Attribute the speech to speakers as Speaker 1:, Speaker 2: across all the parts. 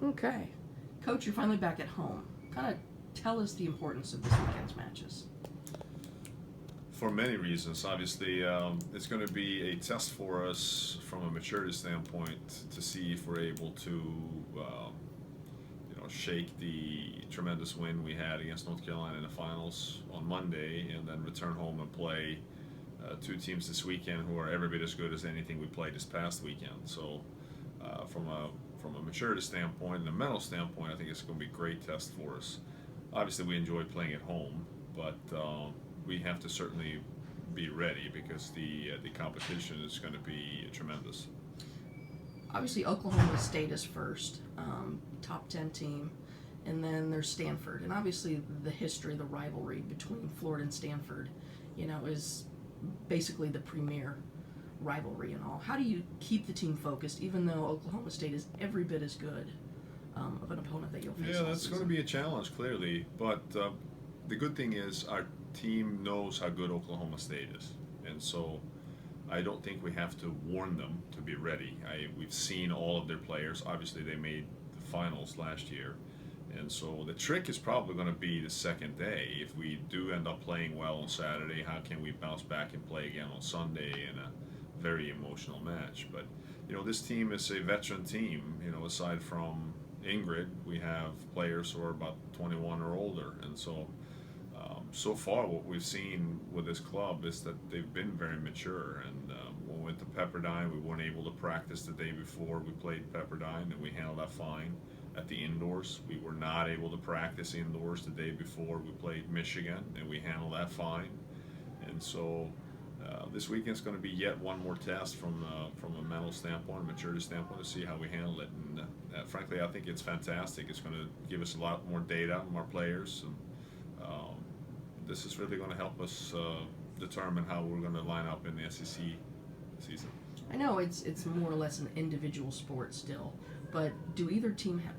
Speaker 1: Okay. Coach, you're finally back at home. Kind of tell us the importance of this weekend's matches.
Speaker 2: For many reasons. Obviously, it's going to be a test for us from a maturity standpoint to see if we're able to, shake the tremendous win we had against North Carolina in the finals on Monday, and then return home and play two teams this weekend who are every bit as good as anything we played this past weekend. So, from a maturity standpoint and a mental standpoint, I think it's going to be a great test for us. Obviously, we enjoy playing at home, but we have to certainly be ready because the competition is going to be tremendous.
Speaker 1: Obviously, Oklahoma State is first, top 10 team, and then there's Stanford. And obviously, the history, the rivalry between Florida and Stanford, is basically the premier rivalry and all. How do you keep the team focused, even though Oklahoma State is every bit as good of an opponent that you'll face?
Speaker 2: Yeah, that's going to be a challenge, clearly. But the good thing is our team knows how good Oklahoma State is. And so I don't think we have to warn them to be ready. We've seen all of their players. Obviously, they made the finals last year. And so the trick is probably going to be the second day. If we do end up playing well on Saturday, how can we bounce back and play again on Sunday in a very emotional match? But, this team is a veteran team. Aside from Ingrid, we have players who are about 21 or older. And so far, what we've seen with this club is that they've been very mature. And when we went to Pepperdine, we weren't able to practice the day before we played Pepperdine, and we handled that fine. At the indoors, we were not able to practice indoors the day before we played Michigan, and we handled that fine. And so this weekend's going to be yet one more test from a mental standpoint, a maturity standpoint, to see how we handle it. And frankly, I think it's fantastic. It's going to give us a lot more data from our players. And, this is really going to help us determine how we're going to line up in the SEC season.
Speaker 1: I know it's more or less an individual sport still, but do either team have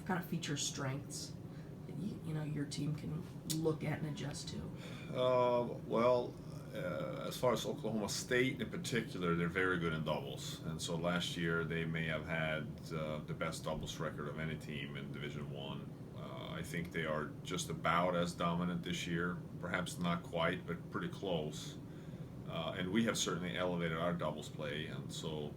Speaker 1: kind of feature strengths that your team can look at and adjust to?
Speaker 2: As far as Oklahoma State in particular, they're very good in doubles, and so last year they may have had the best doubles record of any team in Division One. I think they are just about as dominant this year, perhaps not quite, but pretty close. And we have certainly elevated our doubles play, and so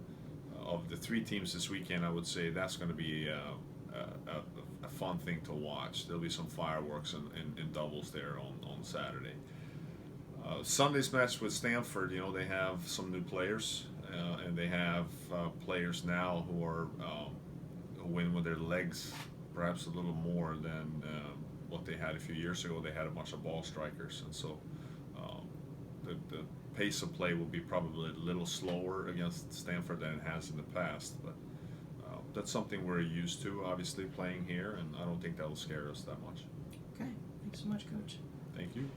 Speaker 2: of the three teams this weekend, I would say that's going to be a fun thing to watch. There'll be some fireworks in doubles there on Saturday. Sunday's match with Stanford, they have some new players, and they have players now who win with their legs perhaps a little more than what they had a few years ago. They had a bunch of ball strikers, and so the pace of play will be probably a little slower against Stanford than it has in the past, but that's something we're used to, obviously, playing here, and I don't think that'll scare us that much.
Speaker 1: Okay, thanks so much, Coach.
Speaker 2: Thank you.